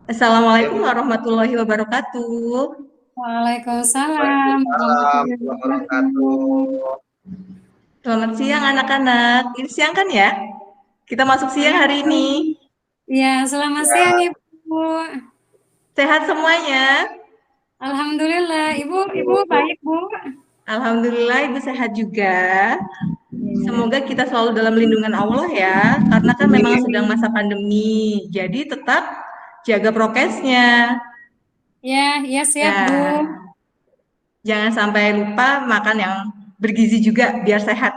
Ya, Assalamualaikum Bu. warahmatullahi wabarakatuh. Waalaikumsalam Waalaikumsalam warahmatullahi warahmatullahi wabarakatuh. wabarakatuh. Selamat siang anak-anak. Ini siang kan ya? Kita masuk siang hari Iya, ini. iya, selamat siang Ya, Ibu. sehat semuanya? Alhamdulillah, Ibu Bu. baik Bu. Alhamdulillah Ibu sehat juga. Iya, Semoga kita selalu dalam lindungan Allah ya, karena kan memang sedang masa amin. pandemi. Jadi tetap jaga prokesnya. Ya, ya siap Bu. Ya, jangan sampai lupa makan yang bergizi juga biar sehat.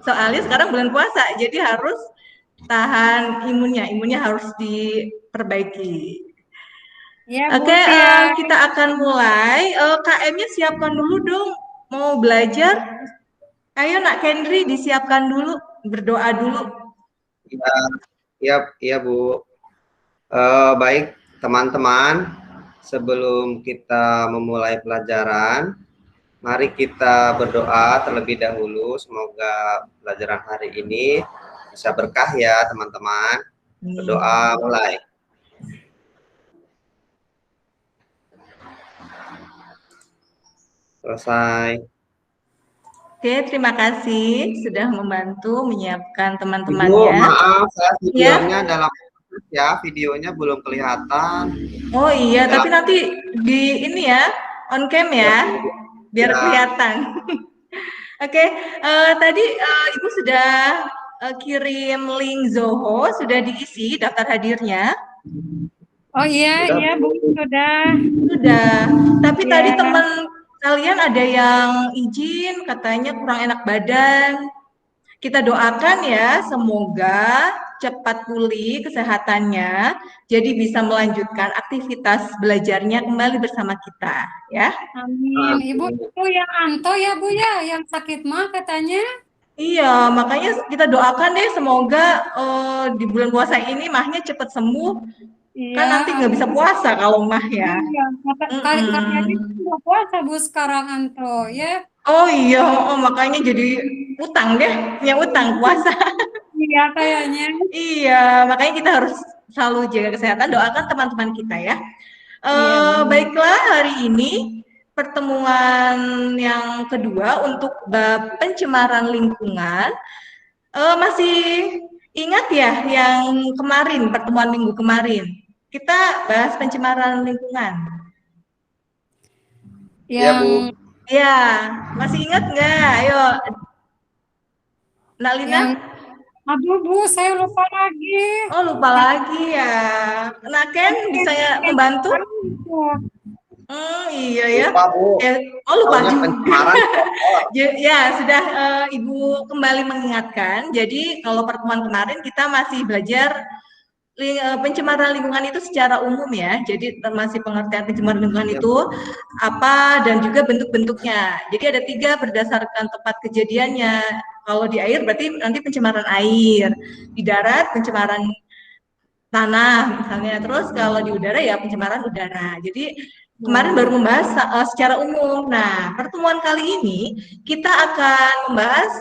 Soalnya sekarang bulan puasa, jadi harus tahan imunnya harus diperbaiki. Ya Bu, Oke, siap. kita akan mulai. KM-nya siapkan dulu dong. Mau belajar? Ayo Nak Kendri disiapkan dulu, berdoa dulu. Ya, siap, iya Bu. Baik teman-teman, sebelum kita memulai pelajaran, mari kita berdoa terlebih dahulu. Semoga pelajaran hari ini bisa berkah ya teman-teman. Berdoa mulai. Selesai. Oke, terima kasih sudah membantu menyiapkan Ibu, teman-temannya. maaf, saya videonya Ya, dalam ya, videonya belum kelihatan. oh iya, tapi Dalam nanti di ini ya, on cam ya, ya, Bu. biar Ya, kelihatan. Oke, tadi Ibu sudah kirim link Zoho, sudah diisi daftar hadirnya? oh iya, Sudah, iya Bu, Bu. sudah. Sudah. Tapi tadi Ya, teman kalian ada yang izin, katanya kurang enak badan. Kita doakan ya, semoga cepat pulih kesehatannya, jadi bisa melanjutkan aktivitas belajarnya kembali bersama kita, ya. amin. Ibu itu yang Anto ya Bu ya, yang sakit mah katanya. Iya, makanya kita doakan deh semoga di bulan puasa ini mahnya cepat sembuh. Iya, Kan nanti nggak bisa amin. puasa kalau mah ya. Iya, kayaknya Mm-mm. udah puasa Bu sekarang Anto ya. Oh iya, oh, makanya jadi utang deh, punya utang puasa. Iya kayaknya. Iya, makanya kita harus selalu jaga kesehatan, doakan teman-teman kita ya. Iya Bu. Baiklah, hari ini pertemuan yang kedua untuk bab pencemaran lingkungan. Masih ingat ya yang kemarin, pertemuan minggu kemarin? Kita bahas pencemaran lingkungan. Ya Yang Bu. ya, masih ingat nggak? Ayo, Nak Lina. Yang aduh Bu, saya lupa lagi. Oh, lupa Yang lagi ya. Nah, Ken bisa ya membantu? itu. Iya ya. Lupa Bu, Oh lupa tahunya juga. pencemaran kotor. Ya, sudah Ibu kembali mengingatkan. Jadi kalau pertemuan kemarin kita masih belajar pencemaran lingkungan itu secara umum ya. Jadi termasuk pengertian pencemaran lingkungan Ya, itu apa dan juga bentuk-bentuknya. Jadi ada tiga berdasarkan tempat kejadiannya. Kalau di air berarti nanti pencemaran air, di darat pencemaran tanah misalnya. Terus kalau di udara ya pencemaran udara. Jadi kemarin baru Bu. membahas secara umum. Nah, pertemuan kali ini kita akan membahas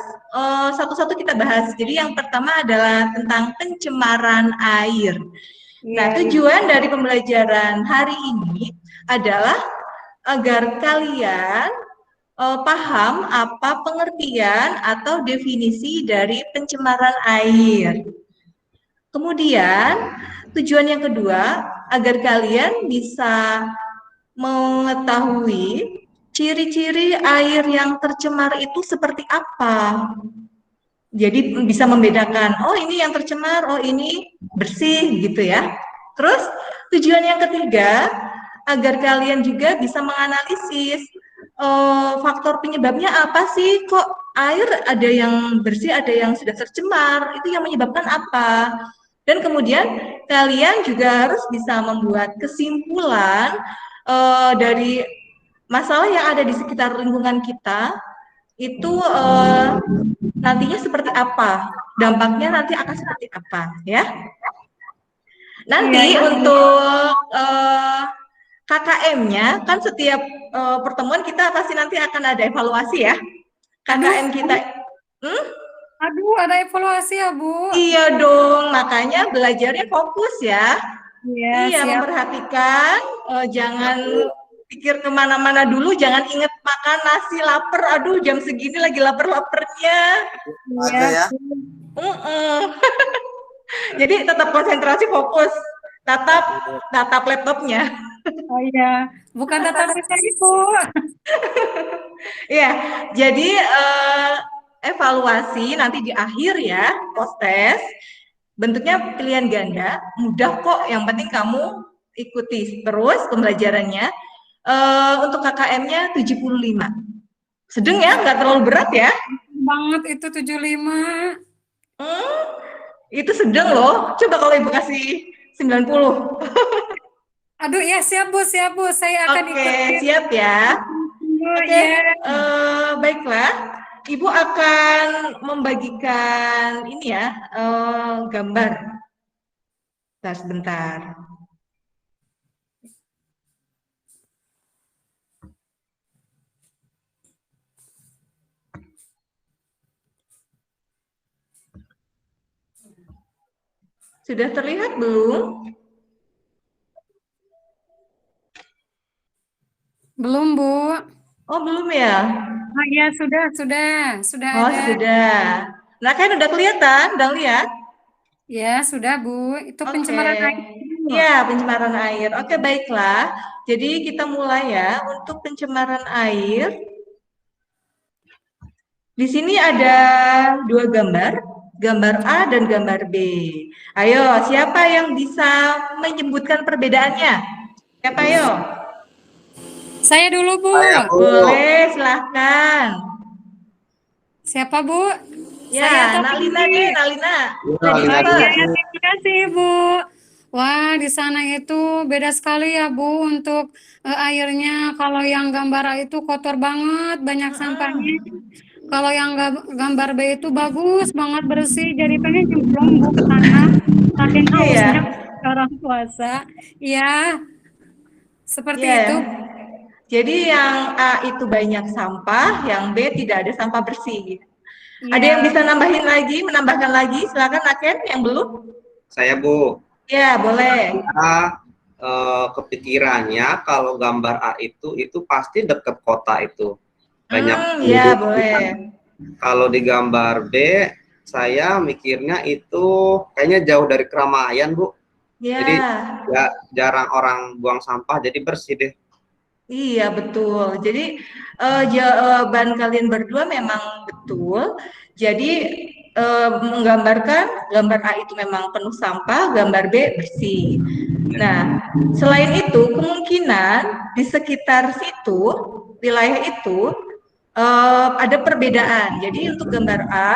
satu-satu kita bahas. Jadi yang pertama adalah tentang pencemaran air. Nah, Iya Ibu. tujuan dari pembelajaran hari ini adalah agar kalian paham apa pengertian atau definisi dari pencemaran air. Kemudian, tujuan yang kedua, agar kalian bisa mengetahui ciri-ciri air yang tercemar itu seperti apa. Jadi bisa membedakan, oh ini yang tercemar, oh ini bersih gitu ya. Terus tujuan yang ketiga, agar kalian juga bisa menganalisis faktor penyebabnya apa sih, kok air ada yang bersih, ada yang sudah tercemar, itu yang menyebabkan apa. Dan kemudian kalian juga harus bisa membuat kesimpulan dari masalah yang ada di sekitar lingkungan kita itu nantinya seperti apa, dampaknya nanti akan seperti apa ya. Iya Nanti Ibu. untuk KKM-nya kan setiap pertemuan kita pasti nanti akan ada evaluasi ya. Aduh, KKM kita, hmm? aduh ada evaluasi ya Bu. Iya dong, makanya belajarnya fokus ya. Iya, Iya, siap. memperhatikan, jangan pikir kemana-mana dulu, jangan inget makan nasi, lapar, aduh jam segini lagi lapar-laparnya. Iya, Ada ya. Jadi tetap konsentrasi, fokus, tatap, tatap laptopnya. oh iya, bukan tatap muka itu. Iya, jadi evaluasi nanti di akhir ya, post test, bentuknya pilihan ganda, mudah kok, yang penting kamu ikuti terus pembelajarannya. Untuk KKM-nya 75. Sedang ya, nggak terlalu berat ya. Banget itu 75. Hmm, itu sedang loh. Coba kalau Ibu kasih 90. Aduh ya, siap Bu, siap Bu. Saya akan Oke, ikutin. siap ya. Bu, Oke, ya. baiklah. Ibu akan membagikan ini ya, gambar. Sebentar. Sudah terlihat belum? Belum Bu. Oh, belum ya? Ah ya, sudah Oh, ada. sudah. Nah, kan udah kelihatan, udah lihat? Ya, sudah Bu. Itu Oke. pencemaran air Bu. Ya, pencemaran air. Oke, baiklah. Jadi kita mulai ya. Untuk pencemaran air, di sini ada dua gambar, gambar A dan gambar B. Ayo, siapa yang bisa menyebutkan perbedaannya? Siapa, ayo? Saya dulu Bu. Saya Bu. Boleh, silahkan. Siapa Bu? Ya, Saya atau Nalina Fitri? deh, Nalina. Ya, Ladies Lina first. dulu. Terima kasih Bu. Wah, di sana itu beda sekali ya Bu untuk airnya. Kalau yang gambar A itu kotor banget, banyak sampahnya. Kalau yang gambar B itu bagus banget, bersih. Jadi pengen nyemplung Bu ke sana. Saking Iya, hausnya orang puasa. Ya, seperti ya. itu. Jadi yang A itu banyak sampah, yang B tidak ada sampah bersih. Ada yang Ya, bisa nambahin lagi, menambahkan lagi? Silakan Aken, yang belum? Saya Bu. Ya, boleh. Kepikirannya kalau gambar A itu pasti dekat kota itu. Banyak Ya, penduduk. boleh. Kalau di gambar B, saya mikirnya itu kayaknya jauh dari keramaian, Bu. Ya, Jadi ya jarang orang buang sampah, jadi bersih deh. iya betul. Jadi jawaban kalian berdua memang betul. Jadi menggambarkan gambar A itu memang penuh sampah, gambar B bersih. Nah, selain itu kemungkinan di sekitar situ, wilayah itu ada perbedaan. Jadi untuk gambar A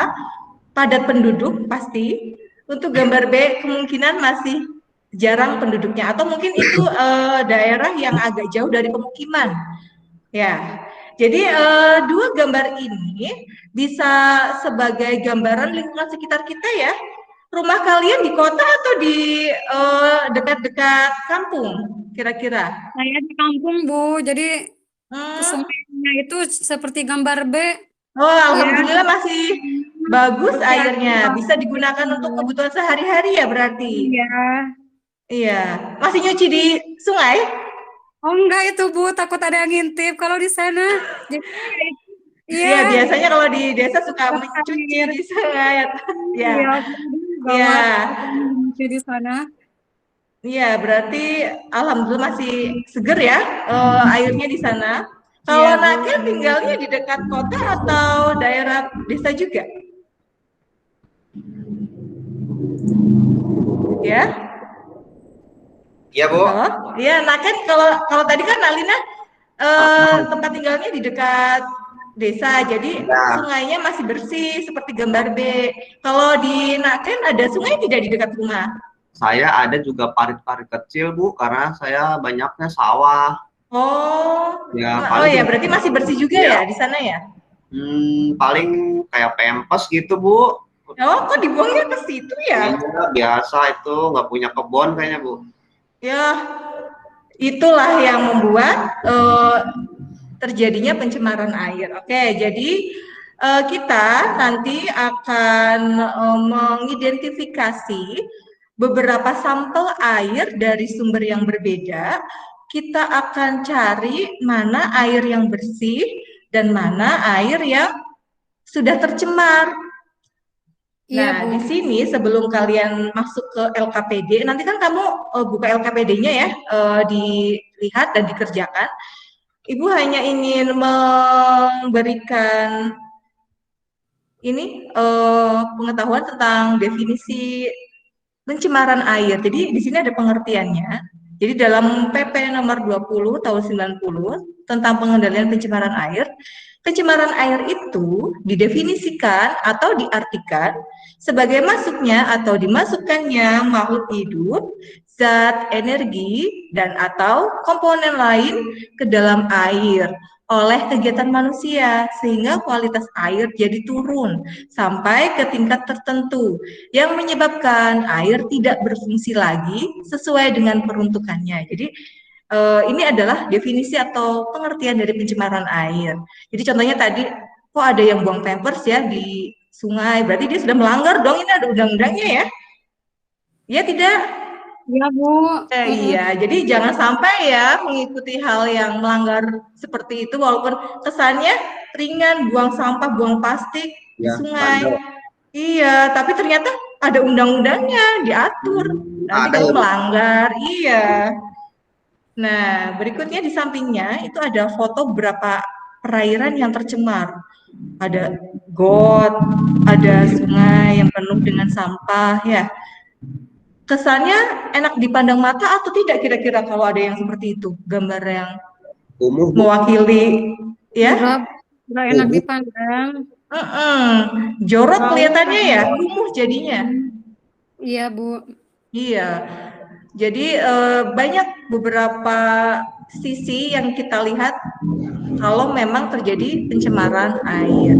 padat penduduk pasti, untuk gambar B kemungkinan masih jarang penduduknya, atau mungkin itu daerah yang agak jauh dari pemukiman. Ya, jadi dua gambar ini bisa sebagai gambaran lingkungan sekitar kita ya. Rumah kalian di kota atau di dekat-dekat kampung kira-kira? saya di kampung Bu. Jadi Hmm. sungainya itu seperti gambar B. Oh, Ya, alhamdulillah masih bagus ya, airnya. Bisa digunakan untuk kebutuhan sehari-hari ya berarti. iya. Iya. Masih nyuci di sungai? Oh enggak itu Bu, takut ada yang ngintip kalau di sana. Jadi iya, Iya, biasanya kalau di desa suka dapat mencuci air. di sungai. Ya. Iya, Iya. banget di sana. Iya, berarti alhamdulillah masih seger ya airnya di sana. Iya Kalau Bu. Nakia tinggalnya di dekat kota atau daerah desa juga? Ya? Iya, Bu. Halo? Iya, nah kan kalau tadi kan Alina tempat tinggalnya di dekat desa, jadi Ya. sungainya masih bersih seperti gambar B. Kalau di Naken ada sungai tidak di dekat rumah? Saya ada juga parit-parit kecil, Bu, karena saya banyaknya sawah. Oh, Ya, oh ya, paling berarti masih bersih juga ya di sana ya? paling kayak pempes gitu, Bu. Oh, kok dibuangnya ke situ ya? Iya, biasa itu nggak punya kebun kayaknya, Bu. Ya, itulah yang membuat terjadinya pencemaran air. Oke, jadi kita nanti akan mengidentifikasi beberapa sampel air dari sumber yang berbeda, kita akan cari mana air yang bersih dan mana air yang sudah tercemar. Iya, Nah, Bu. di sini sebelum kalian masuk ke LKPD, nanti kan kamu buka LKPD-nya ya, dilihat dan dikerjakan. Ibu hanya ingin memberikan ini pengetahuan tentang definisi pencemaran air. Jadi di sini ada pengertiannya. Jadi dalam PP nomor 20 tahun 90 tentang pengendalian pencemaran air itu didefinisikan atau diartikan sebagai masuknya atau dimasukkannya makhluk hidup, zat, energi, dan atau komponen lain ke dalam air oleh kegiatan manusia sehingga kualitas air jadi turun sampai ke tingkat tertentu yang menyebabkan air tidak berfungsi lagi sesuai dengan peruntukannya. Jadi ini adalah definisi atau pengertian dari pencemaran air. Jadi contohnya tadi, kok ada yang buang pampers ya di sungai, berarti dia sudah melanggar dong, ini ada undang-undangnya ya? Ya tidak? Iya, Bu. Iya, jadi jangan sampai ya mengikuti hal yang melanggar seperti itu, walaupun kesannya ringan, buang sampah, buang plastik di Ya, sungai. bandel. Iya, tapi ternyata ada undang-undangnya, diatur. Nanti Ada kamu ya, Bu? melanggar, iya. Nah, berikutnya di sampingnya itu ada foto beberapa perairan yang tercemar. Ada got, ada sungai yang penuh dengan sampah ya. Kesannya enak dipandang mata atau tidak kira-kira kalau ada yang seperti itu, gambar yang Kumuh, Bu. mewakili ya? Enggak enak Kumuh. dipandang. Jorok Bau kelihatannya ya, kan. kumuh jadinya. Iya, Bu. Iya. Jadi banyak beberapa sisi yang kita lihat kalau memang terjadi pencemaran air.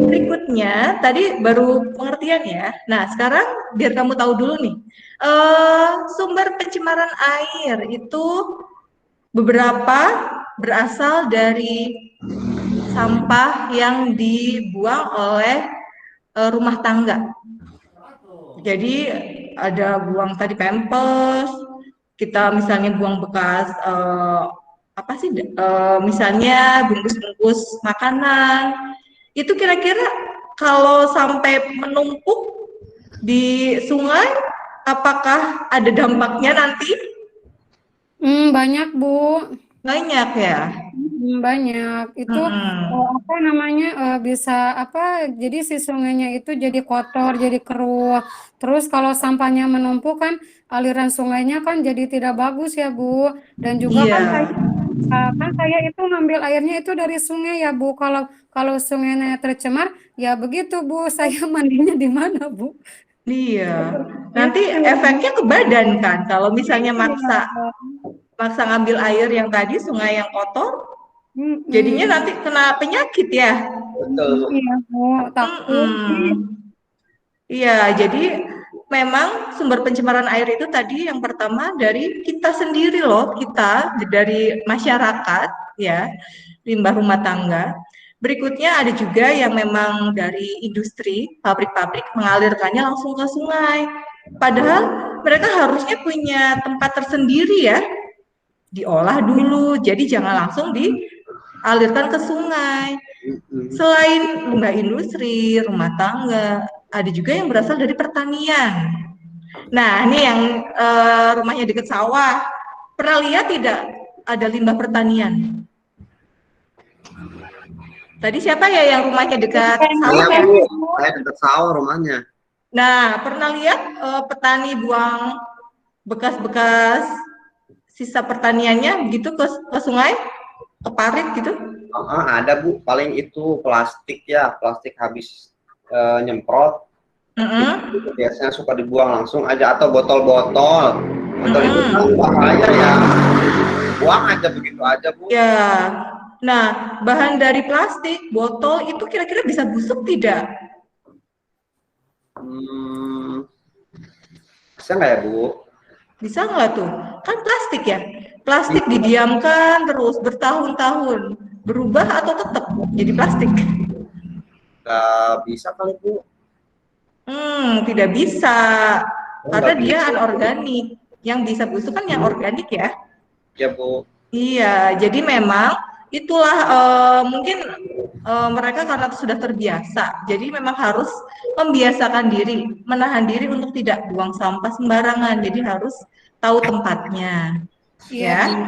Berikutnya, tadi baru pengertian ya. Nah, sekarang biar kamu tahu dulu nih, sumber pencemaran air itu beberapa berasal dari sampah yang dibuang oleh rumah tangga. Jadi ada buang tadi pampers, kita misalnya buang bekas apa sih, misalnya bungkus-bungkus makanan. Itu kira-kira kalau sampai menumpuk di sungai, apakah ada dampaknya nanti? Banyak, Bu. Banyak ya. Banyak. Itu apa namanya bisa apa? Jadi si sungainya itu jadi kotor, jadi keruh. Terus kalau sampahnya menumpuk kan aliran sungainya kan jadi tidak bagus ya, Bu. Dan juga Iya. kan saya itu ngambil airnya itu dari sungai ya, Bu. Kalau kalau sungainya tercemar, ya begitu, Bu. Saya mandinya di mana, Bu? Iya. Seperti Nanti itu. efeknya ke badan kan. Kalau misalnya Iya. maksa ngambil air yang tadi sungai yang kotor, jadinya Mm-mm. nanti kena penyakit ya. Betul. Iya, Bu. Takut. Iya, jadi memang sumber pencemaran air itu tadi yang pertama dari kita sendiri loh, kita dari masyarakat ya, limbah rumah tangga. Berikutnya ada juga yang memang dari industri, pabrik-pabrik mengalirkannya langsung ke sungai. Padahal mereka harusnya punya tempat tersendiri ya, diolah dulu, jadi jangan langsung dialirkan ke sungai. Selain limbah industri, rumah tangga, ada juga yang berasal dari pertanian. Nah, ini yang rumahnya dekat sawah. Pernah lihat tidak ada limbah pertanian? Tadi siapa ya yang rumahnya dekat sawah Iya, ya? Bu. Saya dekat sawah rumahnya. Nah, pernah lihat petani buang bekas-bekas sisa pertaniannya begitu ke sungai, ke parit gitu? Ada, Bu. Paling itu plastik ya, plastik habis nyemprot. Itu biasanya suka dibuang langsung aja, atau botol-botol. Botol itu kan bahaya ya. Buang aja begitu aja, Bu. Ya. Nah, bahan dari plastik, botol itu kira-kira bisa busuk tidak? Bisa nggak ya, Bu? Bisa nggak tuh? Kan plastik ya. Plastik didiamkan terus bertahun-tahun. Berubah atau tetap jadi plastik? Nggak bisa kali, Bu. Tidak bisa. karena nggak dia bisa. anorganik. Yang bisa busuk kan yang organik ya. Ya Bu. Iya, jadi memang itulah mungkin mereka karena sudah terbiasa, jadi memang harus membiasakan diri, menahan diri untuk tidak buang sampah sembarangan. Jadi harus tahu tempatnya, Iya, ya. Bu.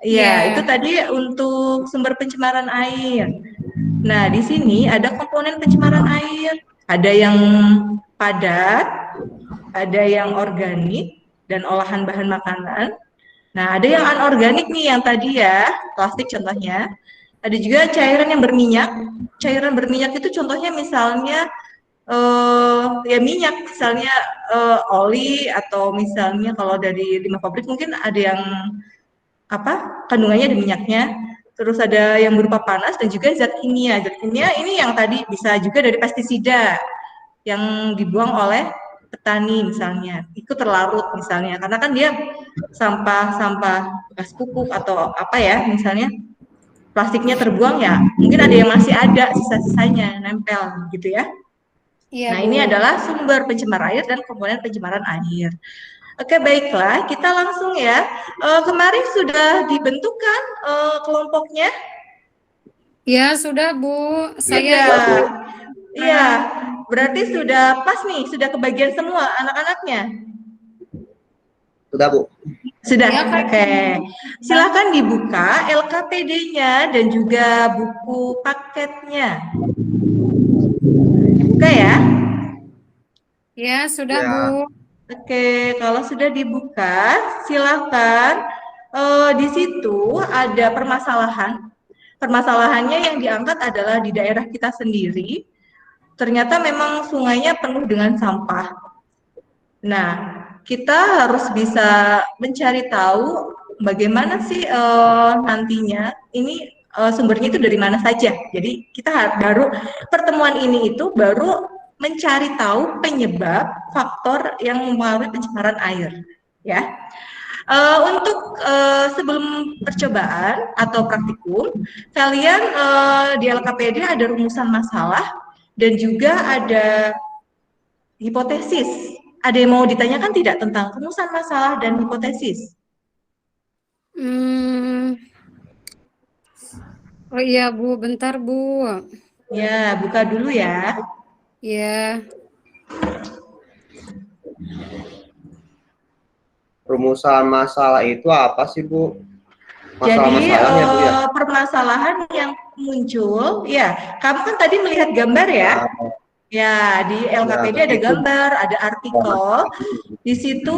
Iya, Iya. itu tadi untuk sumber pencemaran air. Nah, di sini ada komponen pencemaran air. Ada yang padat, ada yang organik dan olahan bahan makanan. Nah, ada yang anorganik nih yang tadi ya, plastik contohnya. Ada juga cairan yang berminyak. Cairan berminyak itu contohnya misalnya ya minyak, misalnya oli atau misalnya kalau dari limbah pabrik mungkin ada yang apa kandungannya ada minyaknya. Terus ada yang berupa panas dan juga zat kimia. Zat kimia ini yang tadi bisa juga dari pestisida yang dibuang oleh petani misalnya, ikut terlarut misalnya, karena kan dia sampah-sampah bekas pupuk atau apa ya, misalnya plastiknya terbuang ya, mungkin ada yang masih ada sisa-sisanya nempel gitu ya. Iya, Nah, Bu. ini adalah sumber pencemar air dan komponen pencemaran air. Oke, baiklah, kita langsung ya. Kemarin sudah dibentukkan kelompoknya? Ya, sudah, Bu. Saya Sudah. Bu. Iya, berarti sudah pas nih, sudah kebagian semua anak-anaknya. Sudah Bu. Sudah, ya Kak. oke. Silakan dibuka LKPD-nya dan juga buku paketnya. Dibuka ya. Ya, sudah, Ya. Bu. Oke, kalau sudah dibuka, silakan. Di situ ada permasalahan. Permasalahannya yang diangkat adalah di daerah kita sendiri. Ternyata memang sungainya penuh dengan sampah. Nah, kita harus bisa mencari tahu bagaimana sih nantinya ini sumbernya itu dari mana saja. Jadi kita baru pertemuan ini itu baru mencari tahu penyebab faktor yang mempengaruhi pencemaran air, ya. Untuk sebelum percobaan atau praktikum, kalian di LKPD ada rumusan masalah dan juga ada hipotesis. Ada yang mau ditanyakan tidak tentang rumusan masalah dan hipotesis? Oh iya, Bu. Bentar, Bu. Ya, buka dulu ya. Ya. Rumusan masalah itu apa sih Bu? Jadi Masalah-masalahnya Bu ya? permasalahan yang muncul, ya, kamu kan tadi melihat gambar ya? Ya, di LKPD ada itu. gambar, ada artikel. Di situ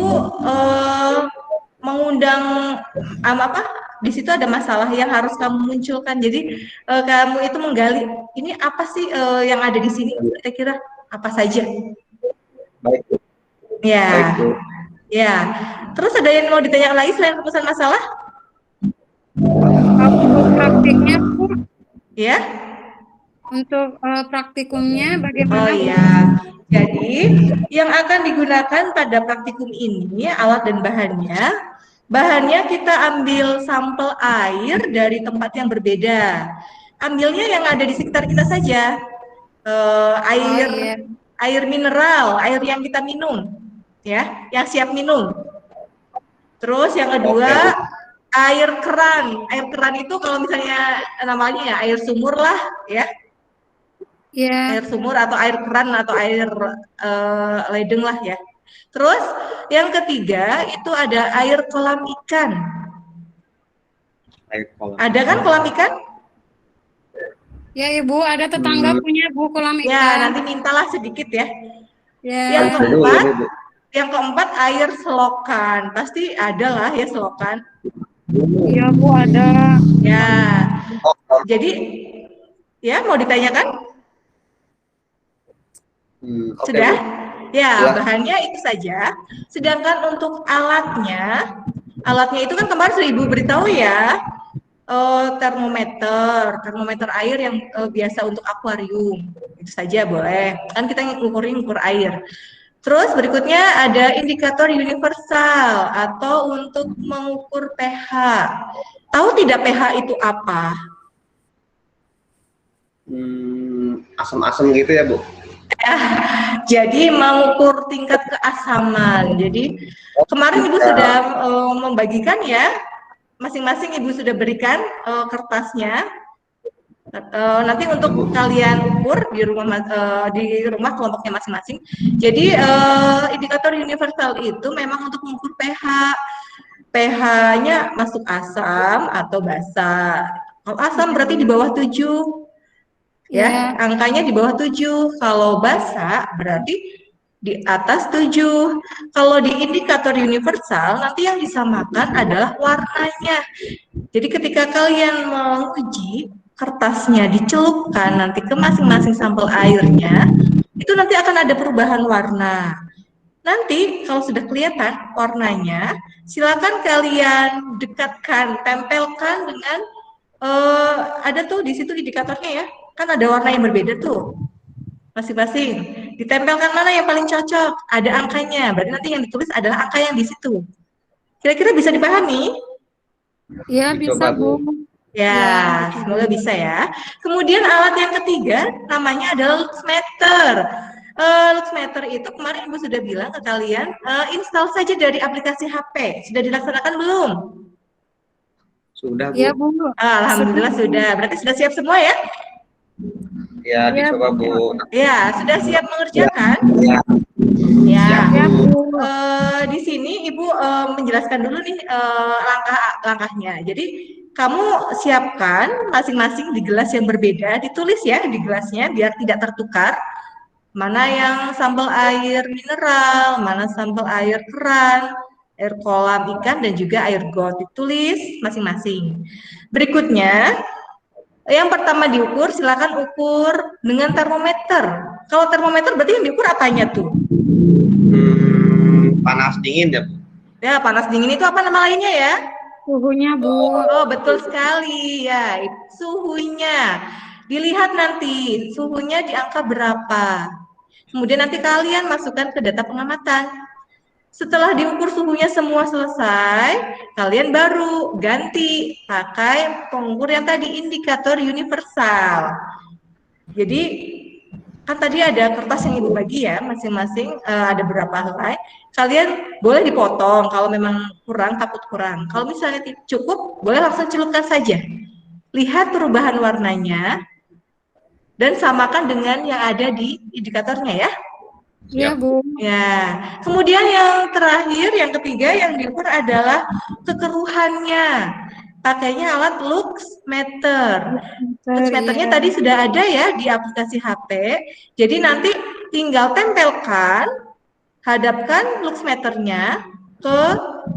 mengundang apa? Di situ ada masalah yang harus kamu munculkan. Jadi kamu itu menggali ini apa sih yang ada di sini? Kira-kira apa saja? Baik Bu. Ya, Baik Bu. ya. Terus ada yang mau ditanyakan lagi selain rumusan masalah? Untuk praktiknya, Bu. Ya. Untuk praktikumnya bagaimana? Oh iya. Jadi yang akan digunakan pada praktikum ini alat dan bahannya. Bahannya kita ambil sampel air dari tempat yang berbeda. Ambilnya yang ada di sekitar kita saja. Air Oh, iya. air mineral, air yang kita minum, ya, yang siap minum. Terus yang kedua, air keran. Air keran itu kalau misalnya namanya ya air sumur lah, ya. Ya. Air sumur atau air keran atau air ledeng lah ya. Terus yang ketiga itu ada air kolam ikan. Ada kan kolam ikan? Ya, Ibu, ada tetangga punya Bu kolam ikan. Ya, nanti mintalah sedikit ya. Ya. Yang keempat air selokan. Pasti ada lah ya selokan. Iya, Bu, ada. Ya. Jadi ya mau ditanyakan? Sudah? Ya, bahannya itu saja. Sedangkan untuk alatnya itu kan kemarin sudah Ibu beritahu ya, termometer air yang biasa untuk akuarium. Itu saja boleh. Kan kita ngukur air. Terus berikutnya ada indikator universal atau untuk mengukur pH. Tahu tidak pH itu apa? Asam-asam gitu ya Bu? Jadi mengukur tingkat keasaman. Jadi kemarin Ibu sudah membagikan ya, masing-masing Ibu sudah berikan kertasnya. Nanti untuk kalian ukur di rumah kelompoknya masing-masing. Jadi indikator universal itu memang untuk mengukur pH. pH-nya masuk asam atau basa. Kalau asam berarti di bawah 7. Ya, angkanya di bawah 7. Kalau basa berarti di atas 7. Kalau di indikator universal nanti yang disamakan adalah warnanya. Jadi ketika kalian menguji, kertasnya dicelupkan nanti ke masing-masing sampel airnya, itu nanti akan ada perubahan warna. Nanti kalau sudah kelihatan warnanya, silakan kalian dekatkan, tempelkan dengan ada tuh di situ indikatornya ya, kan ada warna yang berbeda tuh masing-masing. Ditempelkan mana yang paling cocok, ada angkanya, berarti nanti yang ditulis adalah angka yang di situ. Kira-kira bisa dipahami? Ya, bisa Bu. Ya, semoga bisa ya. Kemudian alat yang ketiga namanya adalah luxmeter. Luxmeter itu kemarin Ibu sudah bilang ke kalian, install saja dari aplikasi HP. Sudah dilaksanakan belum? Sudah, Bu. Ya, Bu. Alhamdulillah sudah. Berarti sudah siap semua ya? Ya, dicoba, Bu. Ya, sudah siap mengerjakan? Ya. Ya. Siap, Bu. Di sini Ibu menjelaskan dulu nih langkah-langkahnya. Jadi kamu siapkan masing-masing di gelas yang berbeda, ditulis ya di gelasnya biar tidak tertukar. Mana yang sampel air mineral, mana sampel air keran, air kolam ikan, dan juga air got. Ditulis masing-masing. Berikutnya, yang pertama diukur, silakan ukur dengan termometer. Kalau termometer berarti yang diukur apanya tuh? Panas dingin ya, Bu? Ya, panas dingin itu apa nama lainnya ya? Suhunya, Bu. Oh, betul sekali ya, suhunya. Dilihat nanti suhunya di angka berapa. Kemudian nanti kalian masukkan ke data pengamatan. Setelah diukur suhunya semua selesai, kalian baru ganti pakai pengukur yang tadi indikator universal. Jadi kan tadi ada kertas yang Ibu bagi ya, masing-masing ada berapa helai. Kalian boleh dipotong kalau memang kurang, takut kurang. Kalau misalnya cukup, boleh langsung celupkan saja. Lihat perubahan warnanya dan samakan dengan yang ada di indikatornya ya. Iya, Bu. Ya. Kemudian yang terakhir, yang ketiga yang diukur adalah kekeruhannya. Pakainya alat luxmeter. Luxmeternya tadi sudah ada ya di aplikasi HP. Jadi nanti tinggal tempelkan, hadapkan luxmeternya ke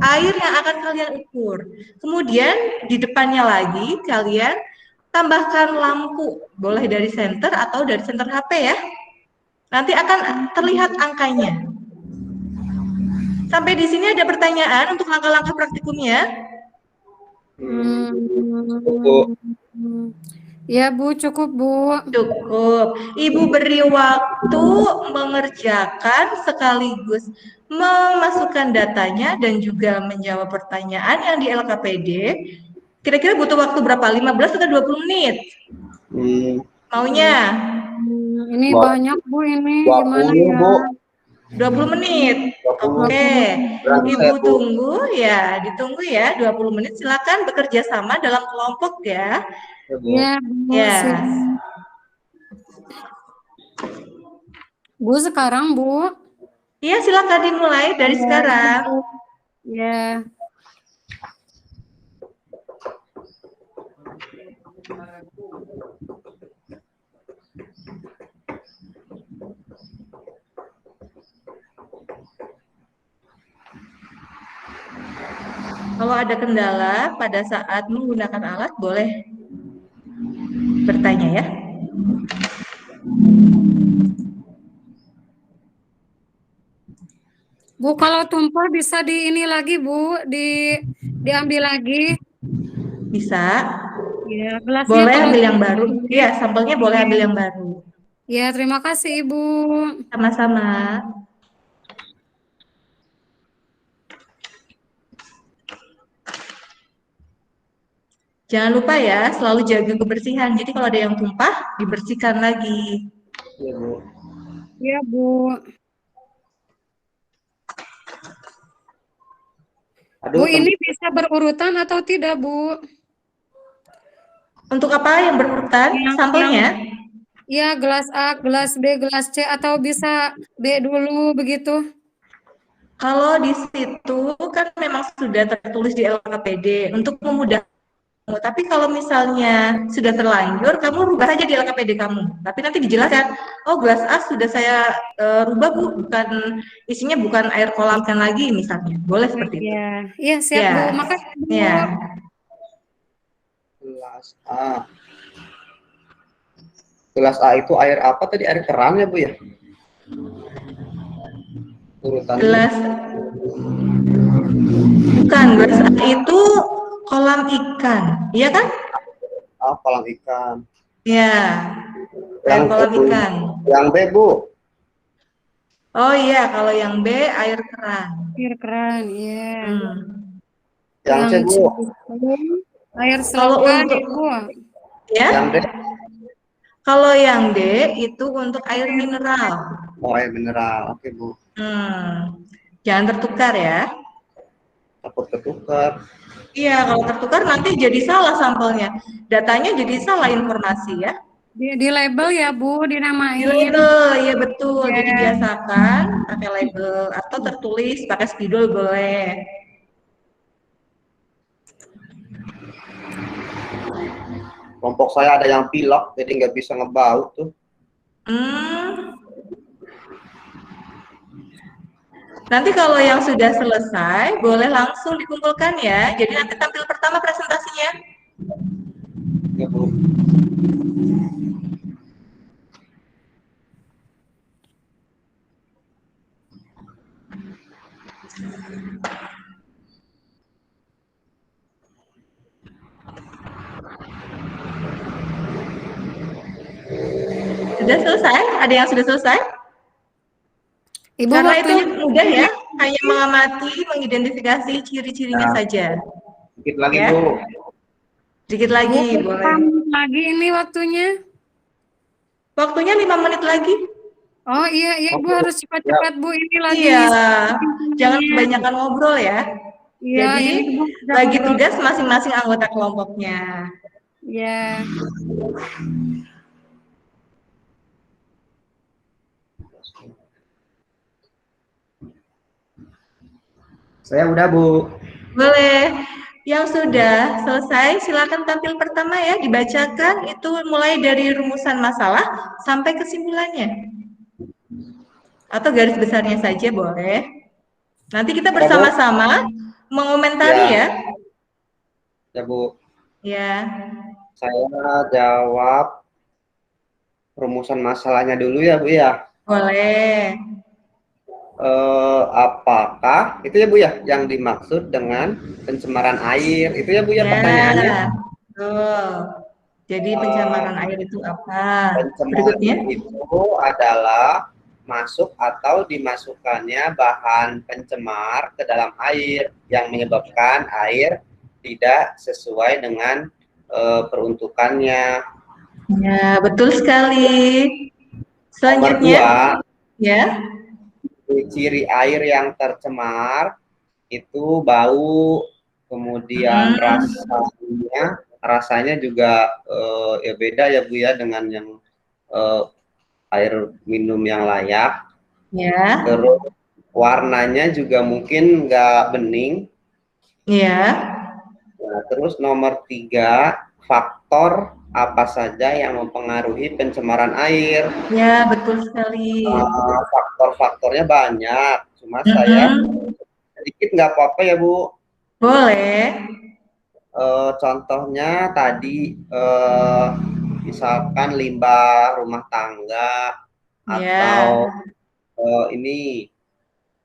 air yang akan kalian ukur. Kemudian di depannya lagi kalian tambahkan lampu, boleh dari senter atau dari senter HP ya. Nanti akan terlihat angkanya. Sampai di sini ada pertanyaan untuk langkah-langkah praktikumnya? Ya, Bu, cukup, Bu. Cukup. Ibu beri waktu mengerjakan sekaligus memasukkan datanya dan juga menjawab pertanyaan yang di LKPD. Kira-kira butuh waktu berapa? 15 atau 20 menit? Maunya? Ini banyak, Bu, ini. 20, gimana ya? Bu. 20 menit. Oke. Ibu tunggu ya, ditunggu ya 20 menit. Silakan bekerja sama dalam kelompok ya. Ya, Bu. Ya. Bu, sekarang, Bu. Iya, silakan dimulai dari sekarang. Ya. Kalau ada kendala pada saat menggunakan alat, boleh bertanya ya. Bu, kalau tumpah bisa di ini lagi, Bu, diambil lagi. Bisa. Ya, gelasnya boleh ambil yang baru. Iya, sampelnya boleh ambil yang baru. Ya, terima kasih, Ibu. Sama-sama. Jangan lupa ya, selalu jaga kebersihan. Jadi kalau ada yang tumpah, dibersihkan lagi. Iya, Bu. Iya, Bu. Bu, Aduh, ini bisa berurutan atau tidak, Bu? Untuk apa yang berurutan? Yang Sampelnya? ya gelas A, gelas B, gelas C atau bisa B dulu begitu? Kalau di situ kan memang sudah tertulis di LKPD untuk memudahkan. Tapi kalau misalnya sudah terlanjur, kamu rubah saja di LKPD kamu. Tapi nanti dijelaskan, oh gelas A sudah saya rubah Bu, isinya bukan air kolam ikan lagi misalnya. Boleh seperti itu. Iya, iya siap Bu. Ya, Makasih Bu. ya. gelas A. Gelas A itu air apa tadi? Air keran ya, Bu ya? Urutannya. Gelas bukan, gelas A itu kolam ikan, iya kan? A, kolam ikan. Ya, air Yang B, kolam Bu. ikan. Yang B, Bu. Oh iya, kalau yang B air keran. Air keran, iya. Yang C, Yang C Bu. itu air Kalau selokan untuk ya, Bu. ya, Yang D. kalau yang D itu untuk air mineral. Oh, air mineral. Oke, Bu. Jangan tertukar ya. Takut ketukar. Iya, kalau tertukar nanti jadi salah sampelnya. Datanya jadi salah informasi ya. Di label ya, Bu, Di dinamain. label, iya betul. Ya. Jadi biasakan pakai label atau tertulis pakai spidol boleh. Kelompok saya ada yang pilek, jadi nggak bisa ngebaut tuh. Nanti kalau yang sudah selesai, boleh langsung dikumpulkan ya. Jadi nanti tampil pertama presentasinya. Ya, Bu. Sudah selesai? Ada yang sudah selesai? Ibu Karena itu waktunya mudah ya, hanya mengamati, mengidentifikasi ciri-cirinya saja. Dikit lagi, Ya. Bu. Sedikit Bu, lagi, boleh. lagi ini waktunya. Waktunya 5 menit lagi. Oh iya, iya Ibu harus cepat-cepat Bu. Ini lagi Iya, ngisi jangan ini. kebanyakan ngobrol ya. Iya, Jadi, ini Bu udah bagi ngobrol. tugas masing-masing anggota kelompoknya. Iya. Saya udah, Bu. Boleh. Yang sudah selesai, silakan tampil pertama ya, dibacakan. Itu mulai dari rumusan masalah sampai kesimpulannya. Atau garis besarnya saja boleh. Nanti kita bersama-sama mengomentari ya. Ya, Bu. Ya. Saya jawab rumusan masalahnya dulu ya, Bu ya. Boleh. Apakah itu ya, Bu ya, yang dimaksud dengan pencemaran air? Itu ya, Bu ya, pertanyaannya. Betul. Jadi pencemaran air itu apa? Pencemaran Berikutnya. itu adalah masuk atau dimasukkannya bahan pencemar ke dalam air yang menyebabkan air tidak sesuai dengan peruntukannya. Ya, betul sekali. Selanjutnya, ya. Ciri air yang tercemar itu bau, kemudian rasanya juga ya beda ya, Bu ya, dengan yang air minum yang layak. Ya. Terus warnanya juga mungkin nggak bening. Ya. Nah, terus nomor 3, faktor apa saja yang mempengaruhi pencemaran air? Ya, betul sekali. Faktor-faktornya banyak, cuma saya sedikit nggak apa-apa ya, Bu. Boleh. Contohnya tadi misalkan limbah rumah tangga atau ini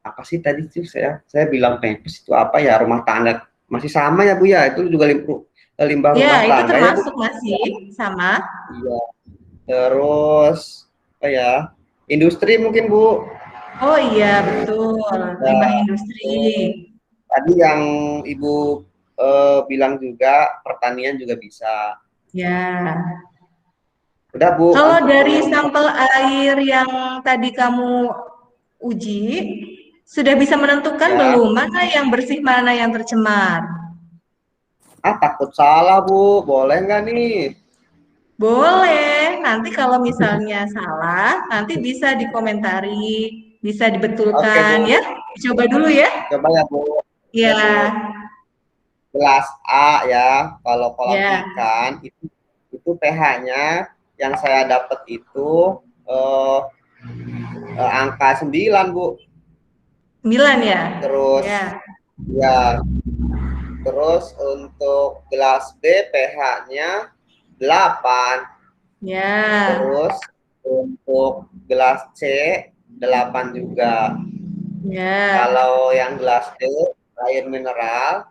apa sih tadi tuh saya bilang pempes itu apa ya, rumah tangga masih sama ya, Bu ya, itu juga limbah rumah ya, tangga itu termasuk ya, masih sama. Iya. Terus apa ya, industri mungkin, Bu. Oh iya, betul, limbah industri. Tadi yang Ibu bilang juga pertanian juga bisa. Ya. Udah Bu. Kalau dari sampel air yang tadi kamu uji, sudah bisa menentukan Ya. belum mana yang bersih, mana yang tercemar? Takut salah Bu, boleh nggak nih? Boleh, nanti kalau misalnya salah, nanti bisa dikomentari, bisa Oke dibetulkan Bu, ya. Coba dulu ya. coba ya Bu. Ya Ya, Bu. Gelas A ya, kalau kolam ya, ikan itu pH-nya yang saya dapat itu eh, angka 9 Bu. 9 ya. Terus Ya, ya, terus untuk gelas B pH-nya 8. ya, Terus untuk gelas C 8 juga. ya, Kalau yang gelas D air mineral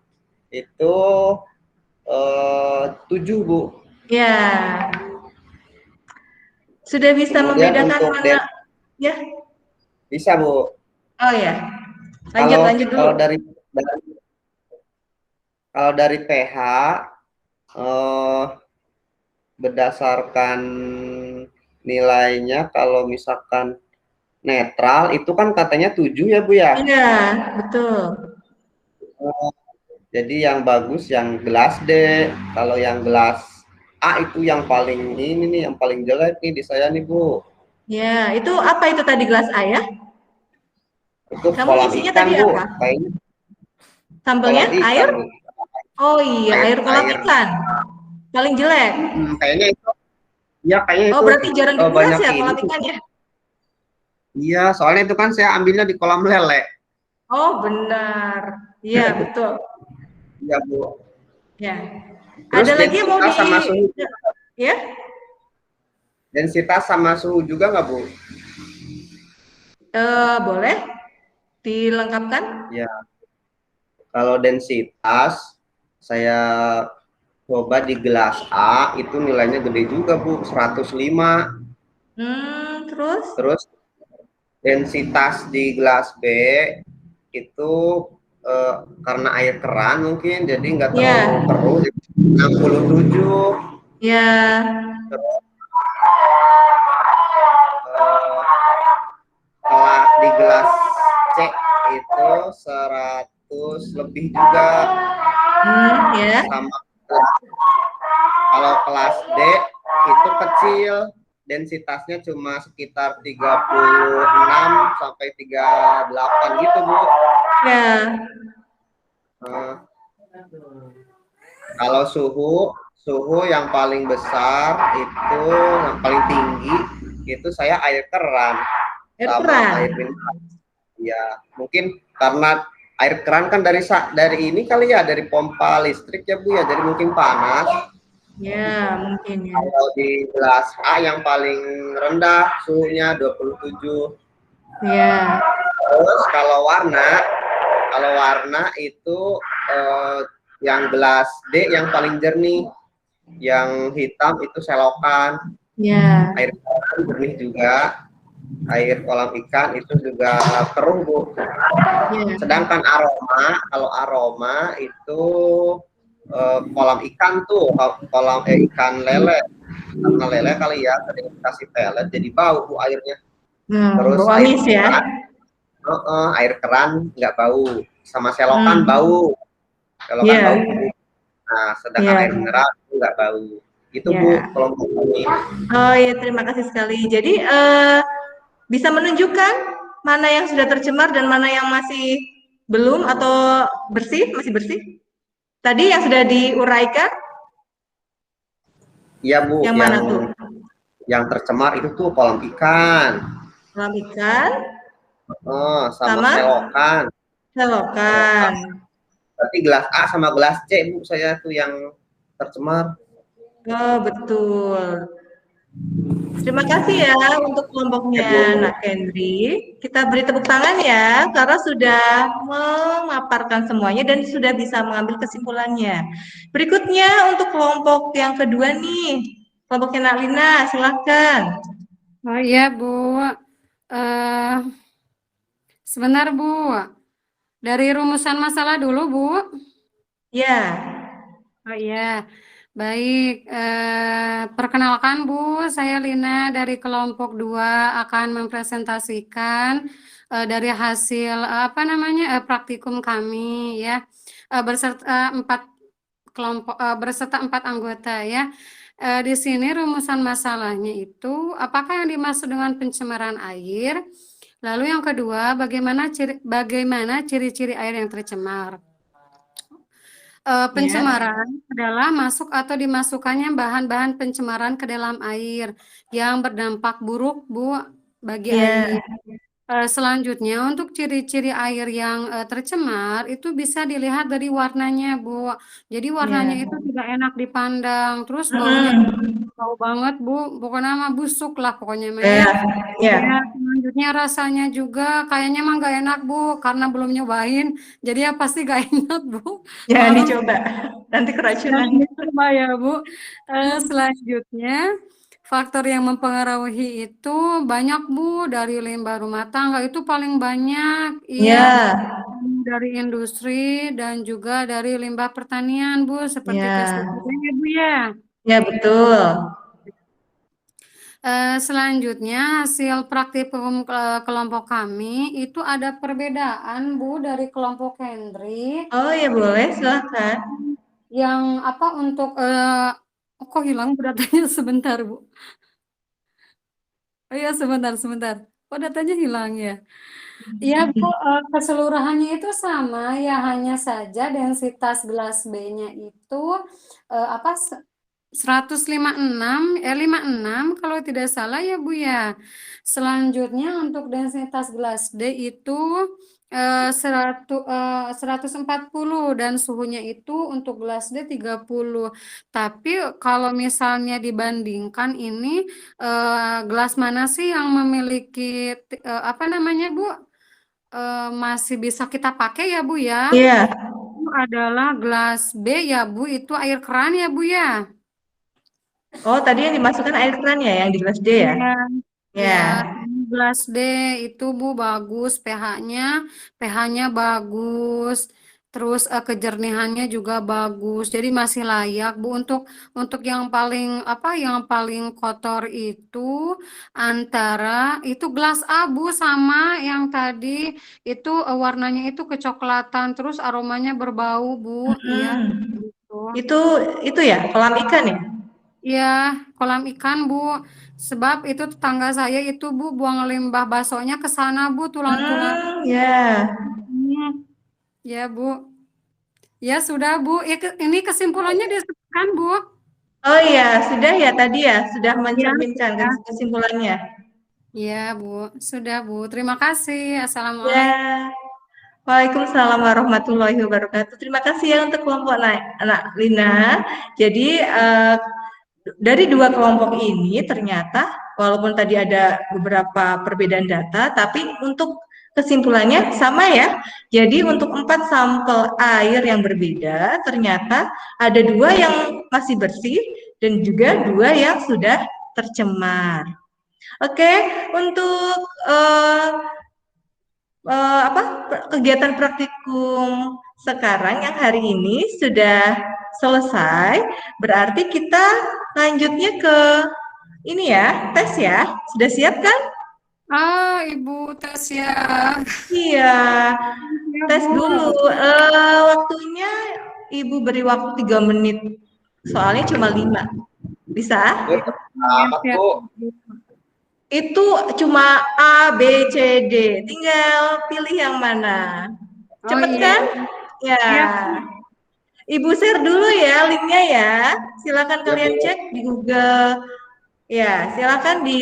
itu 7 Bu. ya. Sudah bisa Kemudian membedakan untuk mana? Ya. bisa Bu. Oh ya. Lanjut, Kalau lanjut dulu. kalau dari pH eh, berdasarkan nilainya kalau misalkan netral itu kan katanya 7 ya Bu ya. Iya, betul. Jadi yang bagus yang gelas D. Kalau yang gelas A itu yang paling ini nih, yang paling jelek nih di saya nih Bu. Ya, itu apa itu tadi gelas A ya? Itu Kamu kolam isinya ikan tadi Bu, apa? kayaknya Sampelnya kolam ikan air? Bu. Oh iya, Air air kolam air ikan. Paling jelek. kayaknya itu ya kayaknya Oh, itu berarti jarang dikuras banyak ya ini kolam tuh. ikan ya? Iya, soalnya itu kan saya ambilnya di kolam lele. Oh, benar. Iya, betul. Iya Bu. Ya. Terus Ada lagi yang mau densitas di sama suhu, ya? juga nggak Bu? Boleh dilengkapkan? Ya, kalau densitas saya coba di gelas A itu nilainya gede juga Bu, 105. Terus? Terus densitas di gelas B itu karena air keran mungkin jadi nggak terlalu Ya, keruh, 67. ya. Terus kalau di gelas C itu 100 lebih juga. Ya. Sama kalau kelas D itu kecil, densitasnya cuma sekitar 36 sampai 38 gitu Bu. Ya. Nah, kalau suhu yang paling besar itu yang paling tinggi itu saya air keran Air sama keran. air mineral. Ya, mungkin karena air keran kan dari ini kali ya, dari pompa listrik ya Bu ya, jadi mungkin panas. Ya, mungkin ya. Kalau di gelas A yang paling rendah suhunya 27. Ya. Terus kalau warna itu yang gelas D yang paling jernih, yang hitam itu selokan. Ya. Air kolam jernih juga, air kolam ikan itu juga keruh Bu. Ya. Sedangkan kalau aroma itu kolam ikan tuh, kolam ikan lele, karena lele kali ya, sering kasih pelet jadi bau Bu airnya. Terus Bau amis ya. air keran nggak bau, sama selokan Hmm. bau, selokan Ya. bau. Nah, sedangkan Ya. air mineral itu nggak bau. Itu Ya. Bu kelompok ini. Oh ya, terima kasih sekali. Jadi bisa menunjukkan mana yang sudah tercemar dan mana yang masih belum atau bersih, masih bersih. Tadi yang sudah diuraikan, Iya Bu, yang mana tuh? yang tercemar itu tuh kolam ikan, Kolam ikan sama sama selokan. selokan. Tapi gelas A sama gelas C Bu saya tuh yang tercemar. Oh, betul. Terima kasih ya untuk kelompoknya Ya, Bu. Nak Kendri. Kita beri tepuk tangan ya karena sudah memaparkan semuanya dan sudah bisa mengambil kesimpulannya. Berikutnya untuk kelompok yang kedua nih, kelompoknya Nak Lina, silahkan. Oh iya Bu, eh sebentar Bu, dari rumusan masalah dulu Bu. Ya, Oh iya, Baik, perkenalkan Bu, saya Lina dari kelompok 2 akan mempresentasikan dari hasil praktikum kami ya, berserta 4 anggota ya. Di sini rumusan masalahnya itu apakah yang dimaksud dengan pencemaran air? Lalu yang kedua, bagaimana ciri-ciri air yang tercemar? Ya, Pencemaran adalah masuk atau dimasukkannya bahan-bahan pencemaran ke dalam air yang berdampak buruk, Bu, bagi ya, air. Selanjutnya, untuk ciri-ciri air yang tercemar itu bisa dilihat dari warnanya, Bu. Jadi warnanya ya. itu tidak enak dipandang, terus baunya Mm-mm. bau banget, Bu. Pokoknya mah busuk lah pokoknya mah ya. Ya, Ya, ya. selanjutnya rasanya juga kayaknya mah nggak enak, Bu, karena belum nyobain. Jadi ya pasti nggak enak, Bu. Jangan Maaf. dicoba, nanti Jangan keracunan. dicoba ya, Bu. Selanjutnya, faktor yang mempengaruhi itu banyak, Bu, dari limbah rumah tangga itu paling banyak, iya, Ya, dari industri dan juga dari limbah pertanian, Bu, seperti ya, pestisida ya, Bu ya. ya betul. Selanjutnya, hasil praktikum kelompok kami itu ada perbedaan, Bu, dari kelompok Hendrik Oh ya boleh, silahkan. yang apa untuk kok hilang datanya sebentar, Bu. Oh iya, sebentar, sebentar. Kok datanya hilang ya? Iya, Bu, keseluruhannya itu sama, ya hanya saja densitas gelas B-nya itu eh, apa se- 156, 56 kalau tidak salah ya, Bu ya. Selanjutnya untuk densitas gelas D itu 140 dan suhunya itu untuk gelas D 30. Tapi kalau misalnya dibandingkan ini gelas mana sih yang memiliki apa namanya, Bu? Masih bisa kita pakai ya, Bu ya. Iya. Itu adalah gelas B ya, Bu. Itu air keran ya, Bu ya. Oh tadi yang dimasukkan air keran ya, yang di kelas D ya? Iya. Ya. Ya, ini gelas D itu, Bu, bagus pH-nya, pH-nya bagus. Terus kejernihannya juga bagus. Jadi masih layak, Bu, untuk yang paling yang paling kotor itu antara itu gelas abu sama yang tadi itu warnanya itu kecoklatan, terus aromanya berbau, Bu. Iya, Mm-mm. gitu. Itu ya, kolam ikan ya? Iya, kolam ikan, Bu. Sebab itu tetangga saya itu, Bu, buang limbah baksonya ke sana, Bu, tulang-tulang. Ya. Hmm, ya, Bu. Ya, sudah, Bu. Ini kesimpulannya disebutkan, Bu. Oh iya, sudah ya tadi ya, sudah Ya, mencerminkan sudah. kesimpulannya. Ya, Bu. Sudah, Bu. Terima kasih. Assalamualaikum. Ya. Waalaikumsalam warahmatullahi wabarakatuh. Terima kasih ya untuk kelompok anak Lina. Jadi dari dua kelompok ini ternyata walaupun tadi ada beberapa perbedaan data, tapi untuk kesimpulannya sama ya. Jadi untuk 4 sampel air yang berbeda, ternyata ada 2 yang masih bersih dan juga 2 yang sudah tercemar. Oke, untuk apa kegiatan praktikum sekarang yang hari ini sudah selesai, berarti kita lanjutnya ke ini ya, tes ya. Sudah siap kan? Ah, Ibu tes ya. Iya, Ya, tes Bu. dulu. Waktunya Ibu beri waktu 3 menit. Soalnya cuma 5. Bisa? Bu, Ya, amat siap. Bu. Itu cuma A, B, C, D. Tinggal pilih yang mana. Oh Cepet iya. kan? Ya. Siap. Ibu share dulu ya linknya ya. Silakan Ya kalian Bu. cek di Google. Ya, silakan di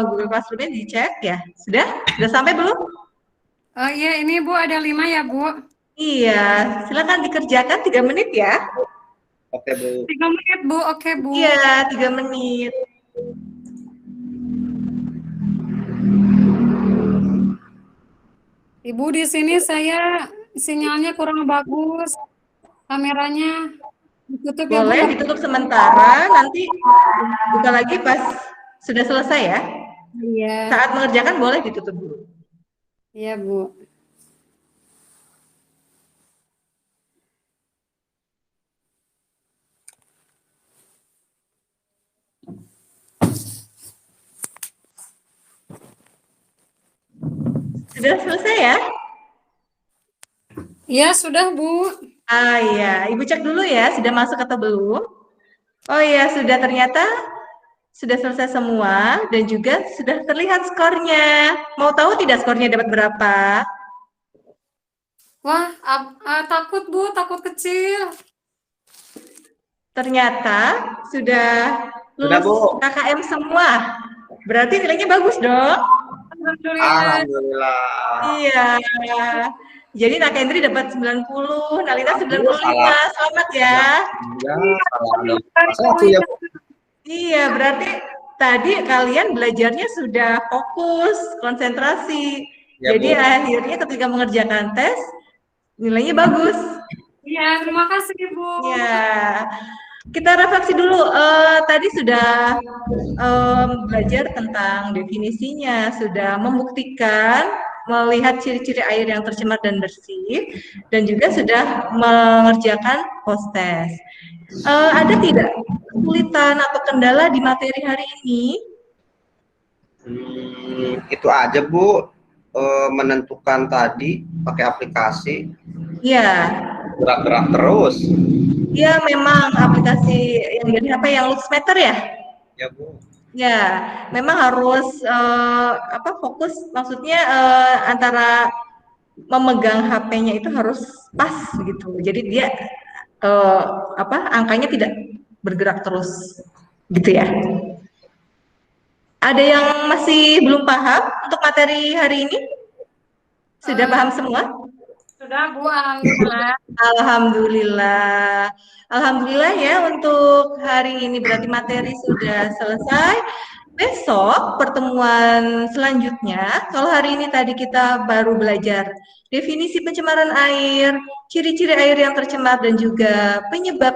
Google Classroom-nya dicek ya. Sudah? Sudah sampai belum? Oh iya, ini Bu ada 5 ya, Bu. Iya, silakan dikerjakan 3 menit ya. Oke Bu. 3 menit, Bu. Oke, Bu. Iya, 3 menit. Ibu, di sini saya sinyalnya kurang bagus. Kameranya ditutup ya, Bu Boleh ya. ditutup sementara, nanti buka lagi pas sudah selesai ya. Iya, Saat mengerjakan boleh ditutup dulu. iya, Bu. Sudah selesai ya? Ya, sudah, Bu. Ah iya, Ibu cek dulu ya, sudah masuk atau belum? Oh iya, sudah, ternyata sudah selesai semua dan juga sudah terlihat skornya. Mau tahu tidak skornya dapat berapa? Wah, takut, Bu, takut kecil. Ternyata sudah Sudah, lulus Bu. KKM semua. Berarti nilainya bagus dong? Alhamdulillah. Alhamdulillah. Iya. Jadi Nak Hendri dapat 90, Nalita 95. Salah. Selamat ya. Ya, salah dong. Masa aku ya, Bu? Iya, berarti tadi kalian belajarnya sudah fokus, konsentrasi. Ya, Jadi Bu. akhirnya ketika mengerjakan tes, nilainya bagus. Iya, terima kasih, Bu. Ya, kita refleksi dulu. Tadi sudah belajar tentang definisinya, sudah membuktikan, melihat ciri-ciri air yang tercemar dan bersih, dan juga sudah mengerjakan post test. Ada tidak kesulitan atau kendala di materi hari ini? Itu aja, Bu. Menentukan tadi pakai aplikasi, Ya, gerak-gerak terus. ya memang aplikasi yang dari HP yang Luxmeter ya? Ya, Bu. Ya, memang harus fokus, maksudnya antara memegang HP-nya itu harus pas gitu. Jadi dia angkanya tidak bergerak terus gitu ya. Ada yang masih belum paham untuk materi hari ini? Sudah paham semua? Sudah, Bu, alhamdulillah. Alhamdulillah. Alhamdulillah ya, untuk hari ini berarti materi sudah selesai. Besok pertemuan selanjutnya, kalau hari ini tadi kita baru belajar definisi pencemaran air, ciri-ciri air yang tercemar dan juga penyebab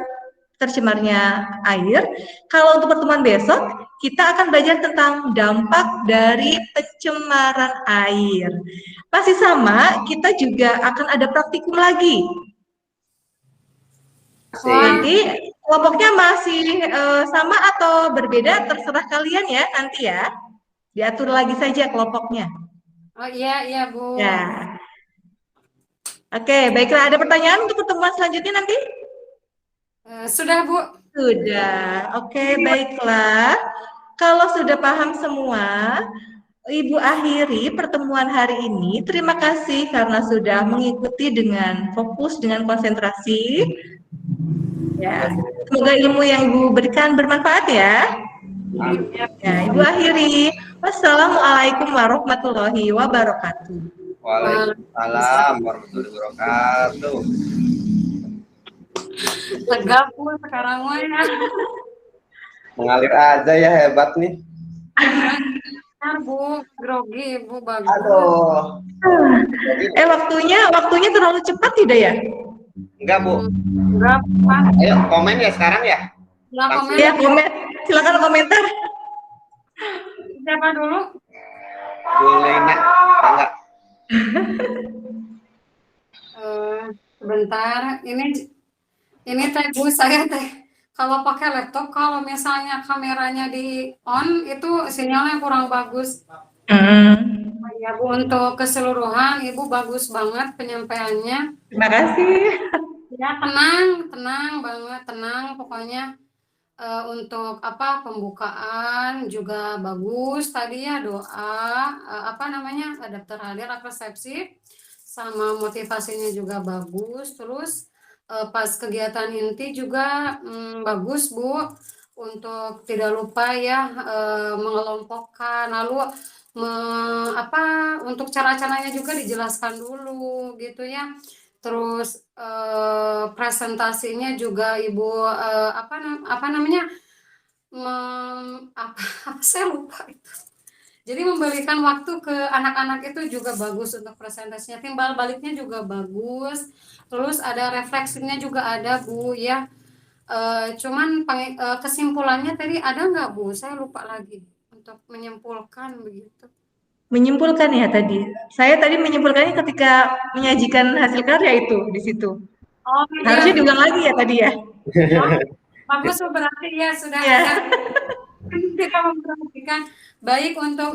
tercemarnya air. Kalau untuk pertemuan besok, kita akan belajar tentang dampak dari pencemaran air. Pasti sama, kita juga akan ada praktikum lagi. Nanti kelompoknya masih sama atau berbeda, terserah kalian ya nanti ya. Diatur lagi saja kelompoknya. Oh iya, Bu. Ya. Oke, baiklah. Ada pertanyaan untuk pertemuan selanjutnya nanti? Sudah, Bu. Sudah. Oke, baiklah. Kalau sudah paham semua, Ibu akhiri pertemuan hari ini. Terima kasih karena sudah mengikuti dengan fokus, dengan konsentrasi. Ya, semoga ilmu yang Ibu berikan bermanfaat ya. Ya, Ibu akhiri. Wassalamualaikum warahmatullahi wabarakatuh. Waalaikumsalam warahmatullahi wabarakatuh. Tegap, Bu, sekarang mah ya. Mengalir aja ya, hebat nih. Benar, Bu, grogi, Bu, bagus. Aduh. Waktunya terlalu cepat tidak ya? Enggak, Bu. Enggak, Pak. Ayo komen ya sekarang ya. Silakan komen. Ya, silakan komentar. Siapa dulu? Bu Lena, enggak. Sebentar, ini teh Bu, saya teh kalau pakai laptop, kalau misalnya kameranya di on itu sinyalnya kurang bagus. Ya Bu, untuk keseluruhan Ibu bagus banget penyampaiannya. Terima kasih. Ya, tenang banget, tenang pokoknya. Untuk pembukaan juga bagus tadi ya, doa adapter hadir resepsi sama motivasinya juga bagus. Terus pas kegiatan inti juga bagus Bu, untuk tidak lupa ya mengelompokkan, lalu untuk cara-caranya juga dijelaskan dulu gitu ya. Terus presentasinya juga Ibu saya lupa itu. Jadi memberikan waktu ke anak-anak itu juga bagus untuk presentasinya. Timbal baliknya juga bagus. Terus ada refleksinya juga ada Bu ya. Cuman kesimpulannya tadi ada nggak Bu? Saya lupa lagi untuk menyimpulkan begitu. Menyimpulkan ya tadi. Saya tadi menyimpulkannya ketika menyajikan hasil karya itu di situ. Oh, harusnya diulang lagi ya tadi ya. Bagus berarti ya sudah ya. ada. Kita memperhatikan baik untuk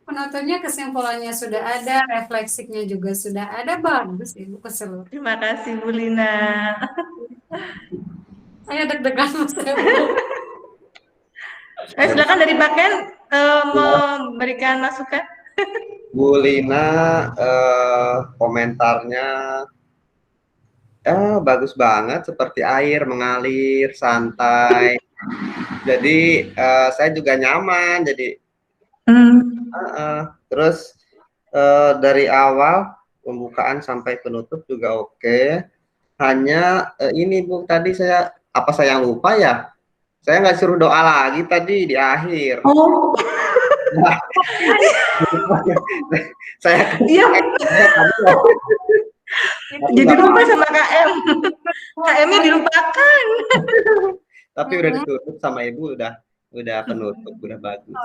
penontonnya, kesimpulannya sudah ada, refleksinya juga sudah ada, bagus Ibu keseluruhan. Terima kasih Bu Lina. Saya deg-degan Mas Bu. Silakan dari Pak Ken memberikan masukan. Bu Lina komentarnya bagus banget, seperti air mengalir santai. Jadi saya juga nyaman. Jadi terus dari awal pembukaan sampai penutup juga oke. Hanya ini Bu, tadi saya yang lupa ya? Saya nggak suruh doa lagi tadi di akhir. Oh. Nah, saya iya. Jadi lupa sama KM. KM-nya dilupakan. Tapi udah ditutup sama Ibu, udah penutup, udah bagus.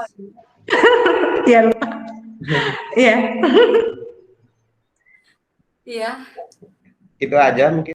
Iya lupa. Iya. Iya. Itu aja mungkin.